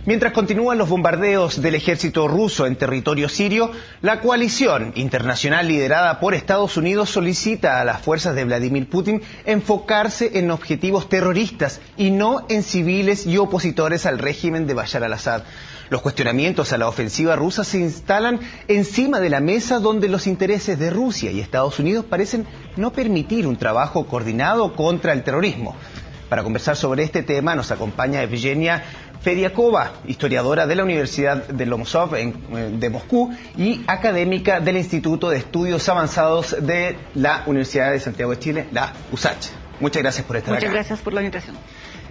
Mientras continúan los bombardeos del ejército ruso en territorio sirio, la coalición internacional liderada por Estados Unidos solicita a las fuerzas de Vladimir Putin enfocarse en objetivos terroristas y no en civiles y opositores al régimen de Bashar al-Assad. Los cuestionamientos a la ofensiva rusa se instalan encima de la mesa donde los intereses de Rusia y Estados Unidos parecen no permitir un trabajo coordinado contra el terrorismo. Para conversar sobre este tema nos acompaña Evgenia Fediakova, historiadora de la Universidad de Lomzov de Moscú y académica del Instituto de Estudios Avanzados de la Universidad de Santiago de Chile, la USACH. Muchas gracias por estar acá. Muchas gracias por la invitación.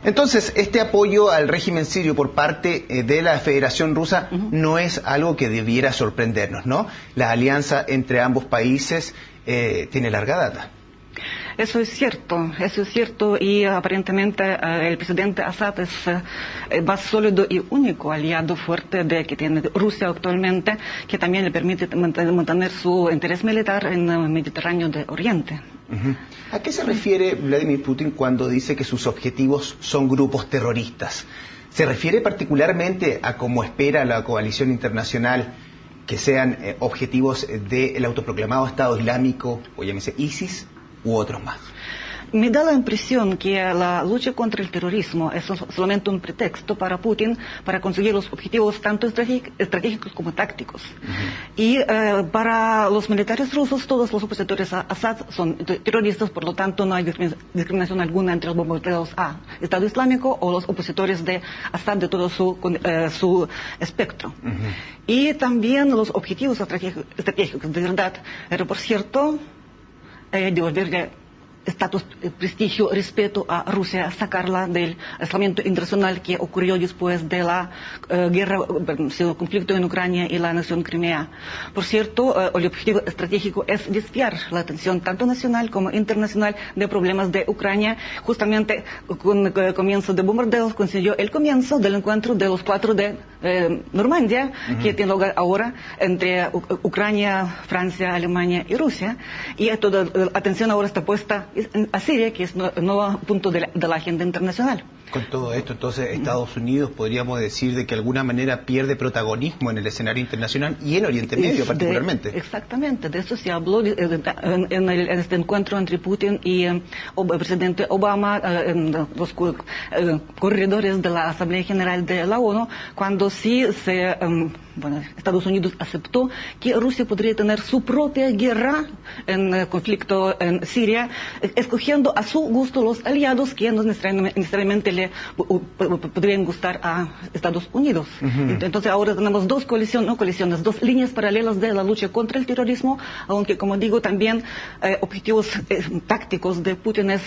Entonces, este apoyo al régimen sirio por parte de la Federación Rusa no es algo que debiera sorprendernos, ¿no? La alianza entre ambos países tiene larga data. Eso es cierto y aparentemente el presidente Assad es el más sólido y único aliado fuerte que tiene Rusia actualmente, que también le permite mantener su interés militar en el Mediterráneo de Oriente. ¿A qué se refiere Vladimir Putin cuando dice que sus objetivos son grupos terroristas? ¿Se refiere particularmente a cómo espera la coalición internacional que sean objetivos del autoproclamado Estado Islámico, o llámese ISIS, u otros más? Me da la impresión que la lucha contra el terrorismo es solamente un pretexto para Putin para conseguir los objetivos tanto estratégicos como tácticos. Y para los militares rusos, todos los opositores a Assad son terroristas, por lo tanto no hay discriminación alguna entre los bombardeos a Estado Islámico o los opositores de Assad de todo su espectro. Y también los objetivos estratégicos de verdad, pero por cierto, devolverle estatus, prestigio, respeto a Rusia, sacarla del aislamiento internacional que ocurrió después de la el conflicto en Ucrania y la nación Crimea. Por cierto, el objetivo estratégico es desviar la atención tanto nacional como internacional de problemas de Ucrania. Justamente con el comienzo de bombardeos consiguió el comienzo del encuentro de los 4 de Normandía, que tiene lugar ahora entre Ucrania, Francia, Alemania y Rusia. Y toda la atención ahora está puesta a Siria, que es el nuevo punto de la agenda internacional. Con todo esto, entonces, Estados Unidos podríamos decir de que de alguna manera pierde protagonismo en el escenario internacional y en Oriente Medio particularmente. Exactamente, de eso se habló en este encuentro entre Putin y el presidente Obama en los corredores de la Asamblea General de la ONU, cuando Estados Unidos aceptó que Rusia podría tener su propia guerra en el conflicto en Siria, escogiendo a su gusto los aliados que no necesariamente le podrían gustar a Estados Unidos. Entonces ahora tenemos dos líneas paralelas de la lucha contra el terrorismo, aunque como digo también objetivos tácticos de Putin es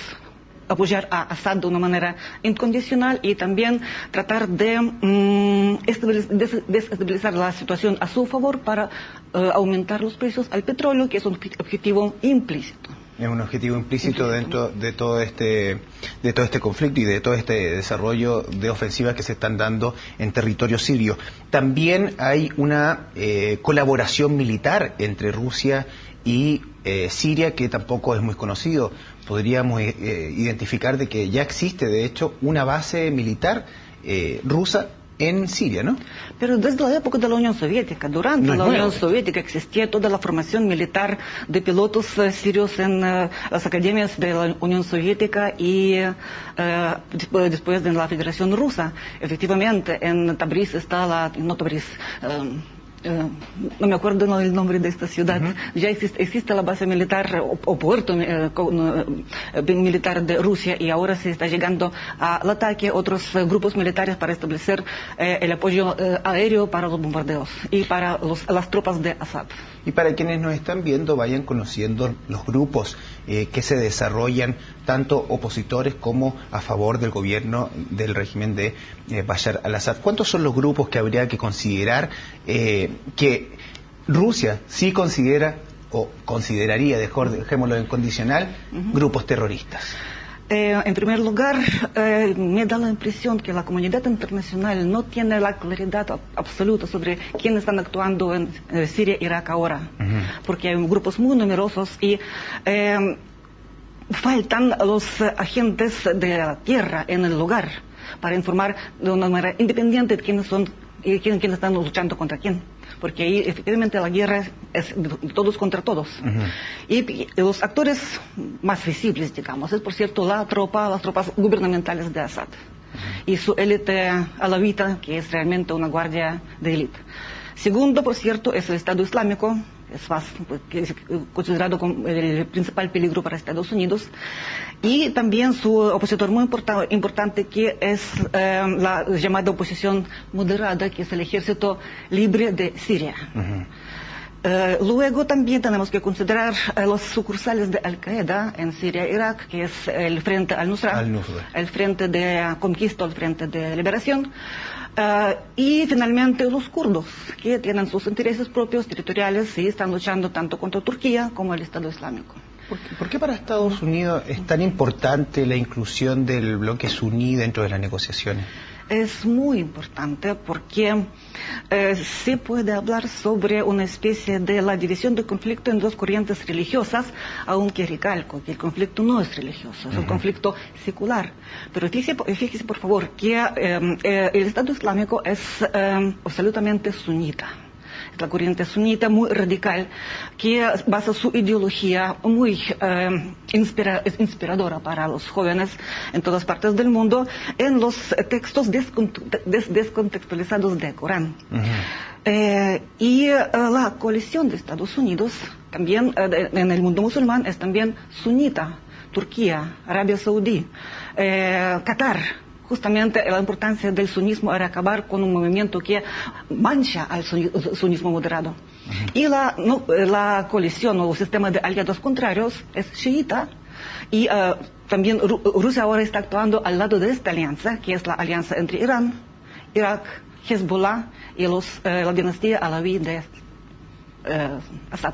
apoyar a Assad de una manera incondicional y también tratar de desestabilizar la situación a su favor para aumentar los precios al petróleo, que es un objetivo implícito. Es un objetivo implícito dentro de todo este conflicto y de todo este desarrollo de ofensivas que se están dando en territorio sirio. También hay una colaboración militar entre Rusia y Siria que tampoco es muy conocido. Podríamos identificar de que ya existe, de hecho, una base militar rusa en Siria, ¿no? Pero desde la época de la Unión Soviética, durante la Unión Soviética existía toda la formación militar de pilotos sirios en las academias de la Unión Soviética y después de la Federación Rusa. Efectivamente, en Tabriz está no me acuerdo el nombre de esta ciudad. Ya existe la base militar o puerto militar de Rusia y ahora se está llegando al ataque otros grupos militares para establecer el apoyo aéreo para los bombardeos y para las tropas de Assad. Y para quienes nos están viendo, vayan conociendo los grupos que se desarrollan, tanto opositores como a favor del gobierno del régimen de Bashar al-Assad. ¿Cuántos son los grupos que habría que considerar que Rusia sí considera o consideraría, dejémoslo en condicional, grupos terroristas? En primer lugar, me da la impresión que la comunidad internacional no tiene la claridad absoluta sobre quiénes están actuando en Siria e Irak ahora, porque hay grupos muy numerosos y faltan los agentes de la tierra en el lugar. para informar de una manera independiente de quiénes son y quiénes están luchando contra quién. Porque ahí efectivamente la guerra es de todos contra todos. Y los actores más visibles, digamos, es por cierto las tropas gubernamentales de Assad. Y su élite alawita, que es realmente una guardia de élite. Segundo, por cierto, es el Estado Islámico, que es considerado como el principal peligro para Estados Unidos, y también su opositor muy importante, que es la llamada oposición moderada, que es el Ejército Libre de Siria. Luego también tenemos que considerar los sucursales de Al-Qaeda en Siria e Irak, que es el Frente al-Nusra, el Frente de Conquista, el Frente de Liberación, y finalmente los kurdos, que tienen sus intereses propios territoriales y están luchando tanto contra Turquía como el Estado Islámico. ¿Por qué para Estados Unidos es tan importante la inclusión del bloque suní dentro de las negociaciones? Es muy importante porque se puede hablar sobre una especie de la división del conflicto en dos corrientes religiosas, aunque recalco que el conflicto no es religioso, es un conflicto secular. Pero fíjese por favor que el Estado Islámico es absolutamente sunita. Es la corriente sunita muy radical que basa su ideología muy inspiradora para los jóvenes en todas partes del mundo en los textos descontextualizados del Corán. Y la coalición de Estados Unidos también en el mundo musulmán es también sunita. Turquía, Arabia Saudí, Qatar. Justamente la importancia del sunismo era acabar con un movimiento que mancha al sunismo moderado. Y la coalición o el sistema de aliados contrarios es chiita. Y también Rusia ahora está actuando al lado de esta alianza, que es la alianza entre Irán, Irak, Hezbollah y la dinastía alawí de Assad.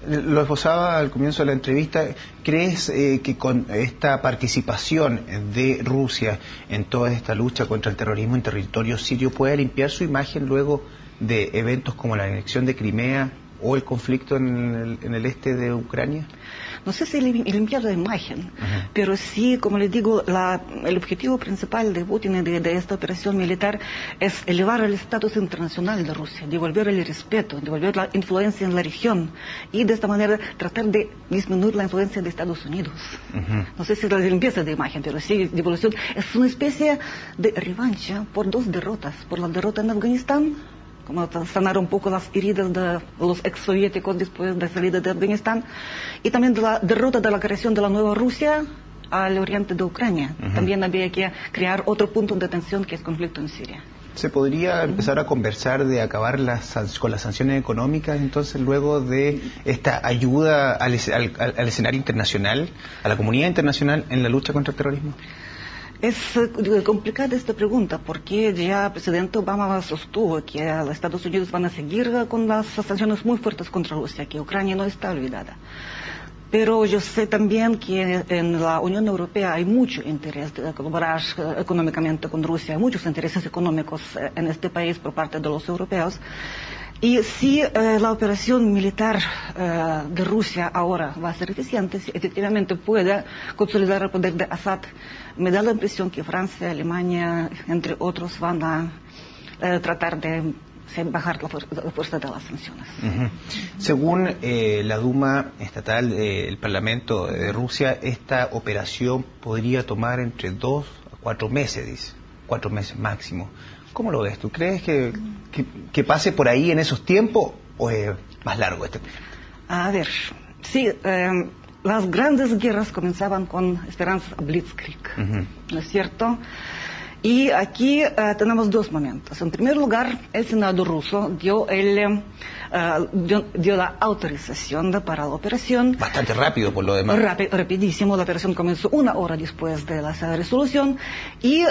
Lo esbozaba al comienzo de la entrevista. ¿Crees que con esta participación de Rusia en toda esta lucha contra el terrorismo en territorio sirio puede limpiar su imagen luego de eventos como la anexión de Crimea o el conflicto en el este de Ucrania? No sé si limpiar la imagen, pero sí, como les digo, el objetivo principal de Putin y de esta operación militar es elevar el estatus internacional de Rusia, devolver el respeto, devolver la influencia en la región y de esta manera tratar de disminuir la influencia de Estados Unidos. No sé si la limpieza de imagen, pero sí, devolución es una especie de revancha por dos derrotas, por la derrota en Afganistán, como sanar un poco las heridas de los exsoviéticos después de la salida de Afganistán, y también de la derrota de la creación de la nueva Rusia al oriente de Ucrania. También había que crear otro punto de tensión, que es el conflicto en Siria. ¿Se podría empezar a conversar de acabar con las sanciones económicas entonces luego de esta ayuda al escenario internacional, a la comunidad internacional en la lucha contra el terrorismo? Es complicada esta pregunta porque ya el presidente Obama sostuvo que los Estados Unidos van a seguir con las sanciones muy fuertes contra Rusia, que Ucrania no está olvidada. Pero yo sé también que en la Unión Europea hay mucho interés de colaborar económicamente con Rusia, hay muchos intereses económicos en este país por parte de los europeos. Y si la operación militar de Rusia ahora va a ser eficiente, si efectivamente puede consolidar el poder de Assad, me da la impresión que Francia, Alemania, entre otros, van a tratar de bajar la fuerza de las sanciones. Según la Duma estatal, el Parlamento de Rusia, esta operación podría tomar entre 2 a 4 meses, dice. 4 meses máximo. ¿Cómo lo ves tú? ¿Crees que pase por ahí en esos tiempos o es más largo este proyecto? A ver, sí, las grandes guerras comenzaban con esperanzas blitzkrieg, ¿no es cierto? Y aquí tenemos dos momentos. En primer lugar, el Senado ruso dio la autorización para la operación. Bastante rápido por lo demás. Rapidísimo. La operación comenzó 1 hora después de la resolución. Y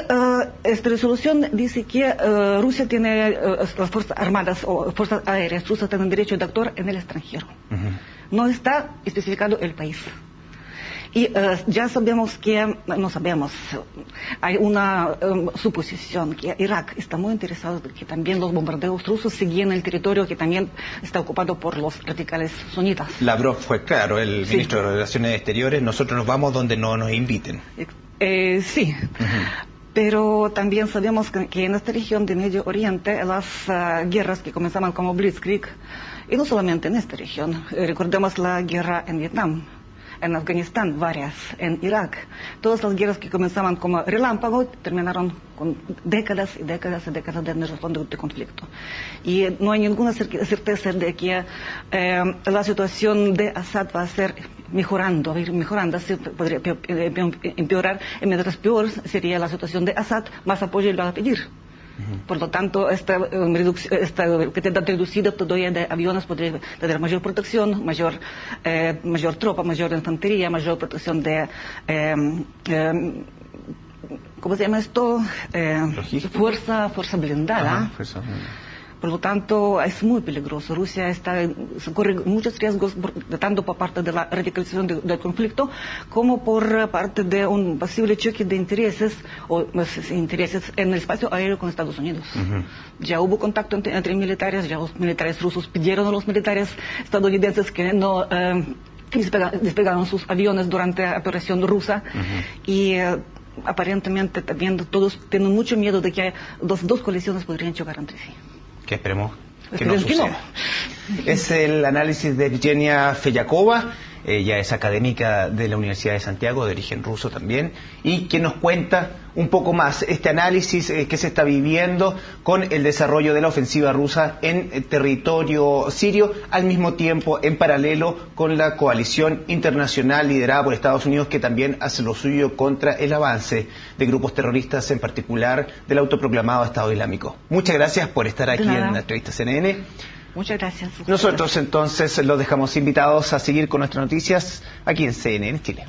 esta resolución dice que Rusia tiene, las fuerzas armadas o fuerzas aéreas rusas tienen derecho de actuar en el extranjero. No está especificado el país. Y ya sabemos hay una suposición que Irak está muy interesado en que también los bombardeos rusos siguen el territorio que también está ocupado por los radicales sunitas. Lavrov fue claro, el ministro de Relaciones Exteriores, nosotros nos vamos donde no nos inviten. Sí. Pero también sabemos que en esta región de Medio Oriente las guerras que comenzaban como Blitzkrieg, y no solamente en esta región, recordemos la guerra en Vietnam, en Afganistán, varias, en Irak. Todas las guerras que comenzaban como relámpago terminaron con décadas y décadas y décadas de resolución de conflicto. Y no hay ninguna certeza de que la situación de Assad va a ser mejorando, así podría empeorar, y mientras peor sería la situación de Assad, más apoyo le va a pedir. Por lo tanto, esta cantidad reducida todavía de aviones podría tener mayor protección, mayor tropa, mayor infantería, mayor protección de... ¿cómo se llama esto? Fuerza blindada. Ajá, fuerza blindada. Por lo tanto, es muy peligroso. Rusia corre muchos riesgos, tanto por parte de la radicalización del conflicto, como por parte de un posible choque de intereses en el espacio aéreo con Estados Unidos. Ya hubo contacto entre militares, ya los militares rusos pidieron a los militares estadounidenses que no despegaron sus aviones durante la operación rusa. Y aparentemente también todos tienen mucho miedo de que las dos coaliciones podrían chocar entre sí. Que esperemos que no suceda. Es el análisis de Evgenia Feyakova. Ella es académica de la Universidad de Santiago, de origen ruso también, y que nos cuenta un poco más este análisis que se está viviendo con el desarrollo de la ofensiva rusa en territorio sirio, al mismo tiempo, en paralelo con la coalición internacional liderada por Estados Unidos, que también hace lo suyo contra el avance de grupos terroristas, en particular del autoproclamado Estado Islámico. Muchas gracias por estar aquí en la entrevista CNN. Muchas gracias. Nosotros entonces los dejamos invitados a seguir con nuestras noticias aquí en CNN Chile.